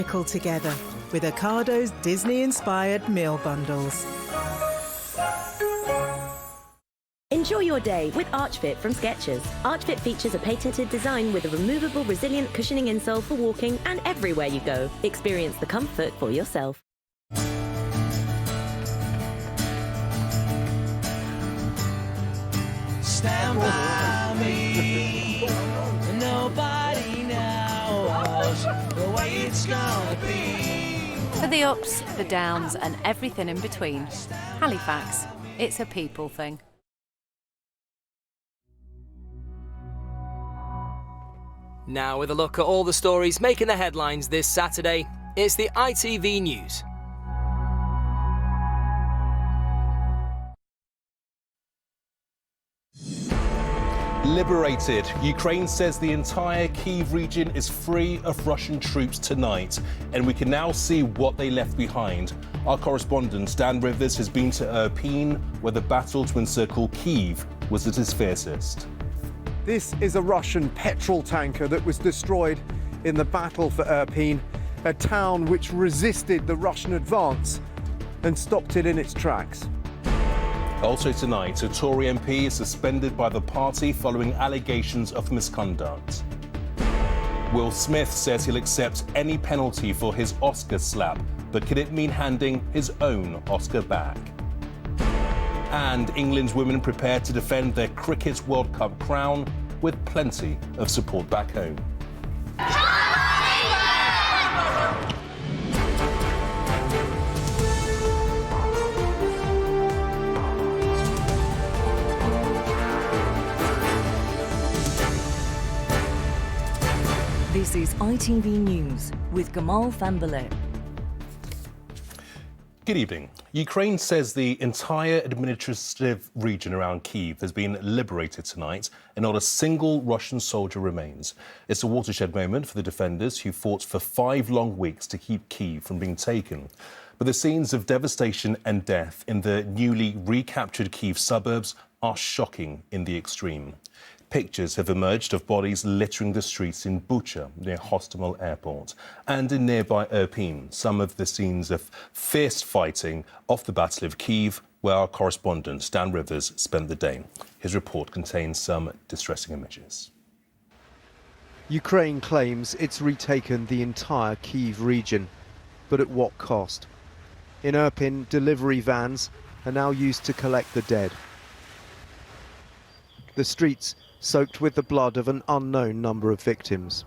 together with Ocado's Disney-inspired meal bundles. Enjoy your day with ArchFit from Skechers. ArchFit features a patented design with a removable, resilient cushioning insole for walking and everywhere you go. Experience the comfort for yourself. Stand by me. Nobody knows the way it's gonna be. For the ups, the downs, and everything in between. Halifax, it's a people thing. Now with a look at all the stories making the headlines this Saturday, it's the ITV News. Liberated. Ukraine says the entire Kyiv region is free of Russian troops tonight, and we can now see what they left behind. Our correspondent Dan Rivers has been to Irpin, where the battle to encircle Kyiv was at its fiercest. This is a Russian petrol tanker that was destroyed in the battle for Irpin, a town which resisted the Russian advance and stopped it in its tracks. Also tonight, a Tory MP is suspended by the party following allegations of misconduct. Will Smith says he'll accept any penalty for his Oscar slap, but could it mean handing his own Oscar back? And England's women prepare to defend their Cricket World Cup crown with plenty of support back home. This is ITV News with Gamal Fahnbulleh. Good evening. Ukraine says the entire administrative region around Kyiv has been liberated tonight and not a single Russian soldier remains. It's a watershed moment for the defenders who fought for 5 long weeks to keep Kyiv from being taken. But the scenes of devastation and death in the newly recaptured Kyiv suburbs are shocking in the extreme. Pictures have emerged of bodies littering the streets in Bucha, near Hostomel Airport, and in nearby Irpin, some of the scenes of fierce fighting off the Battle of Kyiv, where our correspondent Dan Rivers spent the day. His report contains some distressing images. Ukraine claims it's retaken the entire Kyiv region, but at what cost? In Irpin, delivery vans are now used to collect the dead. The streets soaked with the blood of an unknown number of victims.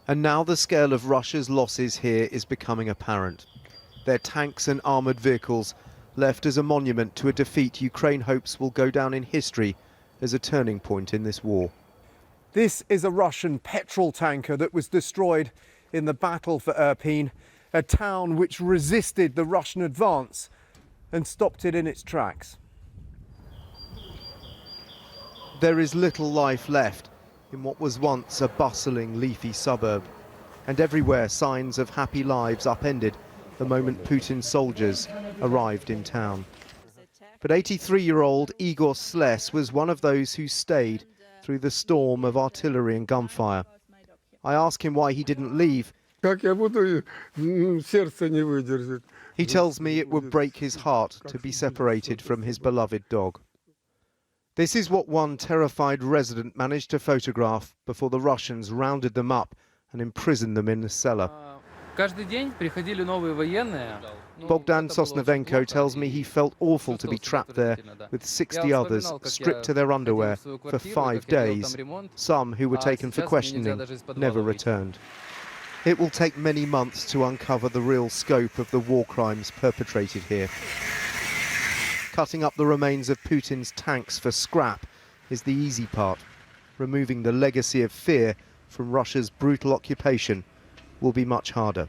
And now the scale of Russia's losses here is becoming apparent. Their tanks and armoured vehicles left as a monument to a defeat Ukraine hopes will go down in history as a turning point in this war. This is a Russian petrol tanker that was destroyed in the battle for Irpin, a town which resisted the Russian advance and stopped it in its tracks. There is little life left in what was once a bustling, leafy suburb, and everywhere signs of happy lives upended the moment Putin's soldiers arrived in town. But 83-year-old Igor Sles was one of those who stayed through the storm of artillery and gunfire. I ask him why he didn't leave. He tells me it would break his heart to be separated from his beloved dog. This is what one terrified resident managed to photograph before the Russians rounded them up and imprisoned them in a cellar. Bogdan Sosnovenko tells me he felt awful to be trapped there with 60 others stripped to their underwear for 5 days. Some who were taken for questioning never returned. It will take many months to uncover the real scope of the war crimes perpetrated here. Cutting up the remains of Putin's tanks for scrap is the easy part. Removing the legacy of fear from Russia's brutal occupation will be much harder.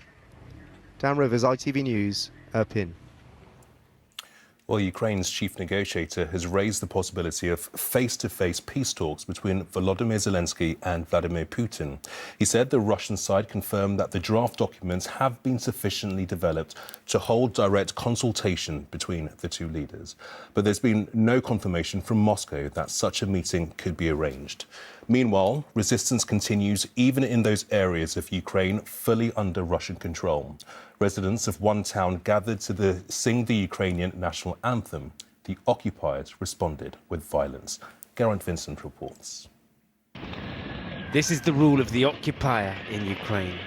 Dan Rivers, ITV News, Irpin. Well, Ukraine's chief negotiator has raised the possibility of face-to-face peace talks between Volodymyr Zelensky and Vladimir Putin. He said the Russian side confirmed that the draft documents have been sufficiently developed to hold direct consultation between the two leaders. But there's been no confirmation from Moscow that such a meeting could be arranged. Meanwhile, resistance continues even in those areas of Ukraine fully under Russian control. Residents of one town gathered to sing the Ukrainian national anthem. The occupiers responded with violence. Geraint Vincent reports. This is the rule of the occupier in Ukraine.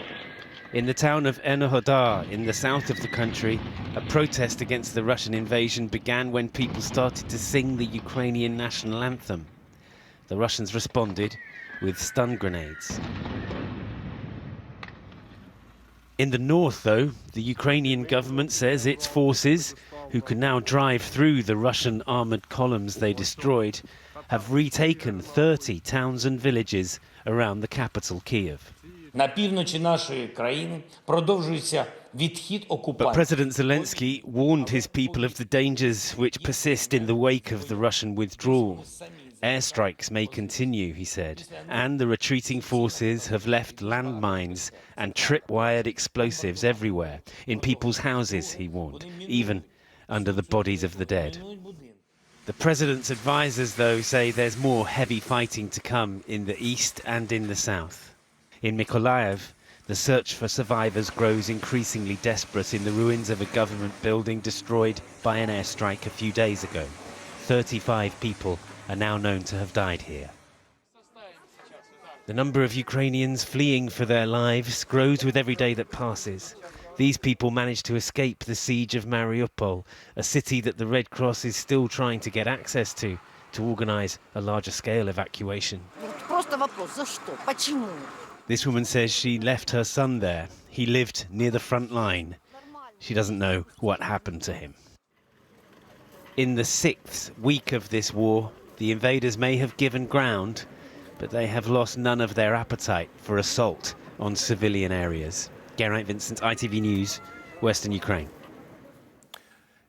In the town of Enerhodar, in the south of the country, a protest against the Russian invasion began when people started to sing the Ukrainian national anthem. The Russians responded with stun grenades. In the north, though, the Ukrainian government says its forces, who can now drive through the Russian armoured columns they destroyed, have retaken 30 towns and villages around the capital, Kiev. На півночі нашої країни продовжується відхід окупантів. But President Zelensky warned his people of the dangers which persist in the wake of the Russian withdrawal. Airstrikes may continue, he said, and the retreating forces have left landmines and tripwired explosives everywhere, in people's houses, he warned, even under the bodies of the dead. The president's advisors, though, say there's more heavy fighting to come in the east and in the south. In Mykolaiv, the search for survivors grows increasingly desperate in the ruins of a government building destroyed by an airstrike a few days ago. 35 people are now known to have died here. The number of Ukrainians fleeing for their lives grows with every day that passes. These people managed to escape the siege of Mariupol, a city that the Red Cross is still trying to get access to organize a larger scale evacuation. This woman says she left her son there. He lived near the front line. She doesn't know what happened to him. In the 6th week of this war, the invaders may have given ground, but they have lost none of their appetite for assault on civilian areas. Geraint Vincent, ITV News, Western Ukraine.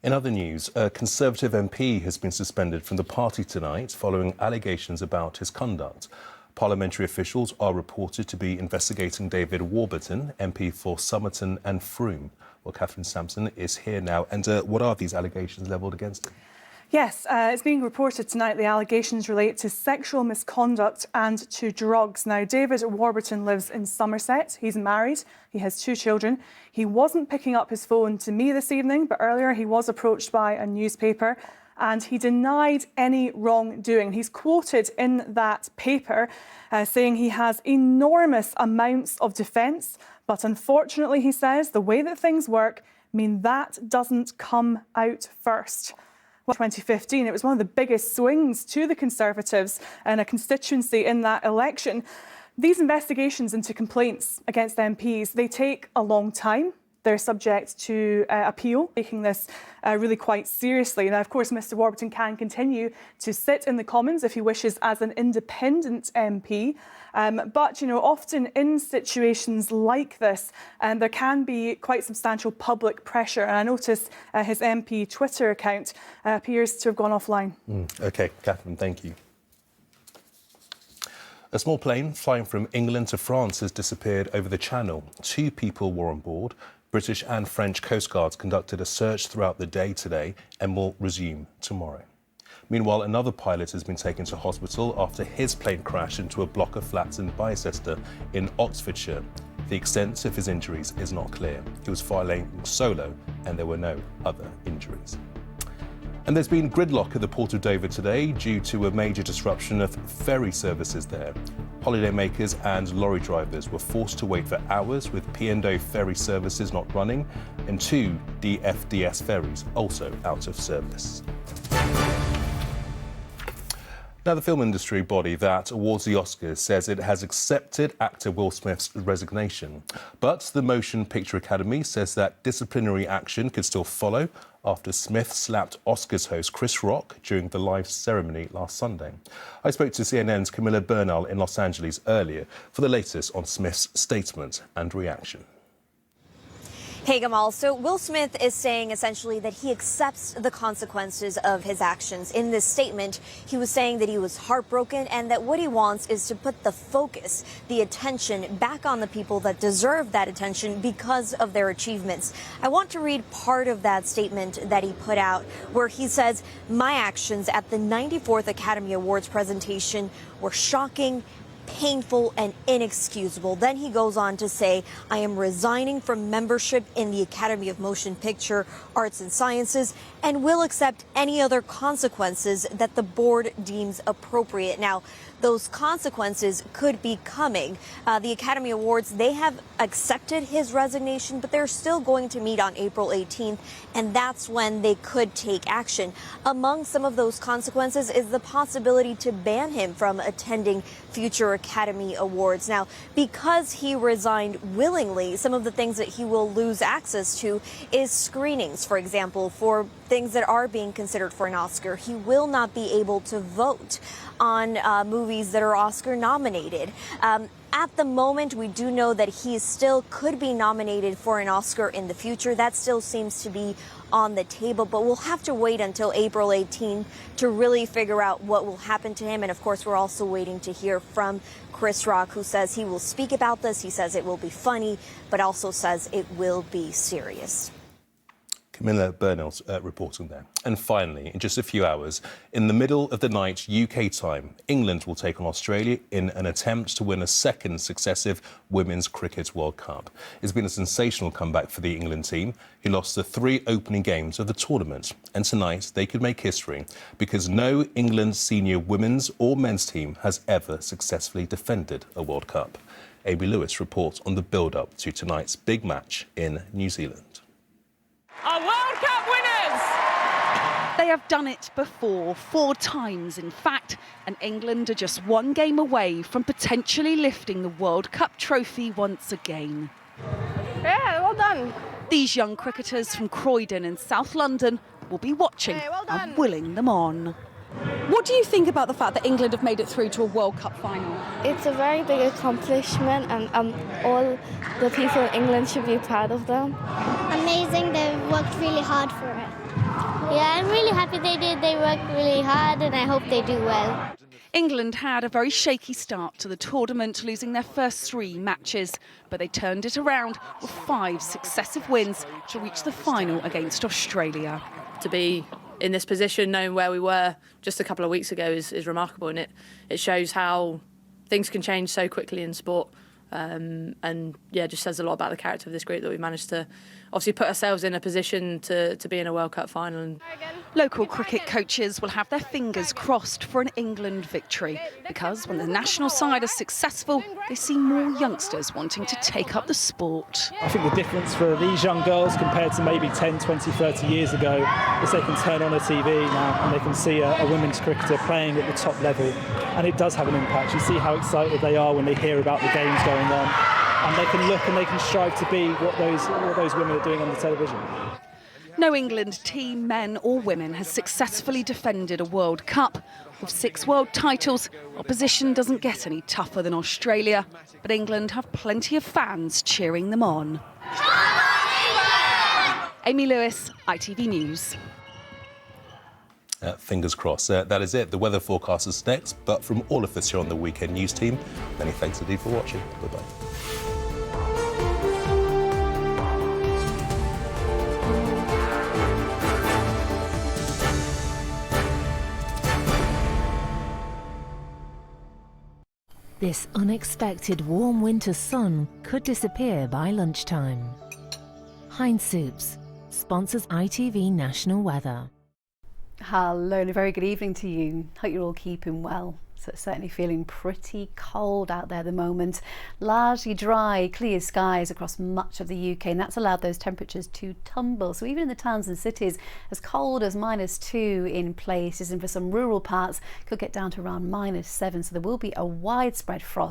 In other news, a Conservative MP has been suspended from the party tonight following allegations about his conduct. Parliamentary officials are reported to be investigating David Warburton, MP for Somerton and Frome. Well, Catherine Sampson is here now. And what are these allegations levelled against him? Yes, it's being reported tonight the allegations relate to sexual misconduct and to drugs. Now, David Warburton lives in Somerset. He's married. He has 2 children. He wasn't picking up his phone to me this evening, but earlier he was approached by a newspaper and he denied any wrongdoing. He's quoted in that paper saying he has enormous amounts of defence, but unfortunately, he says, the way that things work mean that doesn't come out first. 2015, it was one of the biggest swings to the Conservatives in a constituency in that election. These investigations into complaints against MPs, they take a long time. They're subject to appeal, taking this really quite seriously. Now, of course, Mr Warburton can continue to sit in the Commons if he wishes as an independent MP. But, you know, often in situations like this, there can be quite substantial public pressure. And I notice his MP Twitter account appears to have gone offline. OK, Catherine, thank you. A small plane flying from England to France has disappeared over the Channel. 2 people were on board. British and French Coast Guards conducted a search throughout the day today and will resume tomorrow. Meanwhile, another pilot has been taken to hospital after his plane crashed into a block of flats in Bicester in Oxfordshire. The extent of his injuries is not clear. He was flying solo and there were no other injuries. And there's been gridlock at the Port of Dover today due to a major disruption of ferry services there. Holidaymakers and lorry drivers were forced to wait for hours with P&O ferry services not running and 2 DFDS ferries also out of service. Now, the film industry body that awards the Oscars says it has accepted actor Will Smith's resignation. But the Motion Picture Academy says that disciplinary action could still follow after Smith slapped Oscars host Chris Rock during the live ceremony last Sunday. I spoke to CNN's Camilla Bernal in Los Angeles earlier for the latest on Smith's statement and reaction. Hey, Gamal. So Will Smith is saying essentially that he accepts the consequences of his actions. In this statement, he was saying that he was heartbroken and that what he wants is to put the focus, the attention back on the people that deserve that attention because of their achievements. I want to read part of that statement that he put out where he says, "My actions at the 94th Academy Awards presentation were shocking, painful and inexcusable." Then he goes on to say, "I am resigning from membership in the Academy of Motion Picture Arts and Sciences and will accept any other consequences that the board deems appropriate." Now, those consequences could be coming. The Academy Awards, they have accepted his resignation, but they're still going to meet on April 18th, and that's when they could take action. Among some of those consequences is the possibility to ban him from attending future Academy Awards. Now, because he resigned willingly, some of the things that he will lose access to is screenings, for example, for things that are being considered for an Oscar. He will not be able to vote on movies that are Oscar nominated. At the moment, we do know that he still could be nominated for an Oscar in the future. That still seems to be on the table, but we'll have to wait until April 18 to really figure out what will happen to him. And of course, we're also waiting to hear from Chris Rock, who says he will speak about this. He says it will be funny, but also says it will be serious. Camilla Burnell's reporting there. And finally, in just a few hours, in the middle of the night UK time, England will take on Australia in an attempt to win a second successive Women's Cricket World Cup. It's been a sensational comeback for the England team, who lost the 3 opening games of the tournament. And tonight, they could make history because no England senior women's or men's team has ever successfully defended a World Cup. Amy Lewis reports on the build-up to tonight's big match in New Zealand. Our World Cup winners! They have done it before, 4 times in fact, and England are just 1 game away from potentially lifting the World Cup trophy once again. Yeah, well done. These young cricketers from Croydon in South London will be watching and willing them on. What do you think about the fact that England have made it through to a World Cup final? It's a very big accomplishment, and all the people in England should be proud of them. Amazing, they worked really hard for it. Yeah, I'm really happy they did. They worked really hard, and I hope they do well. England had a very shaky start to the tournament, losing their first 3 matches, but they turned it around with 5 successive wins to reach the final against Australia. To be in this position, knowing where we were just a couple of weeks ago, is remarkable, and it shows how things can change so quickly in sport. And yeah, just says a lot about the character of this group that we managed to obviously put ourselves in a position to be in a World Cup final. Local cricket coaches will have their fingers crossed for an England victory because when the national side is successful, they see more youngsters wanting to take up the sport. I think the difference for these young girls compared to maybe 10, 20, 30 years ago is they can turn on a TV now and they can see a women's cricketer playing at the top level, and it does have an impact. You see how excited they are when they hear about the games going on, and they can look and they can strive to be what those women are doing on the television. No England team, men or women, has successfully defended a World Cup. With 6 world titles, opposition doesn't get any tougher than Australia, but England have plenty of fans cheering them on. Amy Lewis, ITV News. Fingers crossed. That is it. The weather forecast is next, but from all of us here on the Weekend News team, many thanks indeed for watching. Bye-bye. This unexpected warm winter sun could disappear by lunchtime. Heinz Soups sponsors ITV National Weather. Hello and a very good evening to you. Hope you're all keeping well. So it's certainly feeling pretty cold out there at the moment. Largely dry, clear skies across much of the UK, and that's allowed those temperatures to tumble. So even in the towns and cities, as cold as -2 in places, and for some rural parts, could get down to around -7. So there will be a widespread frost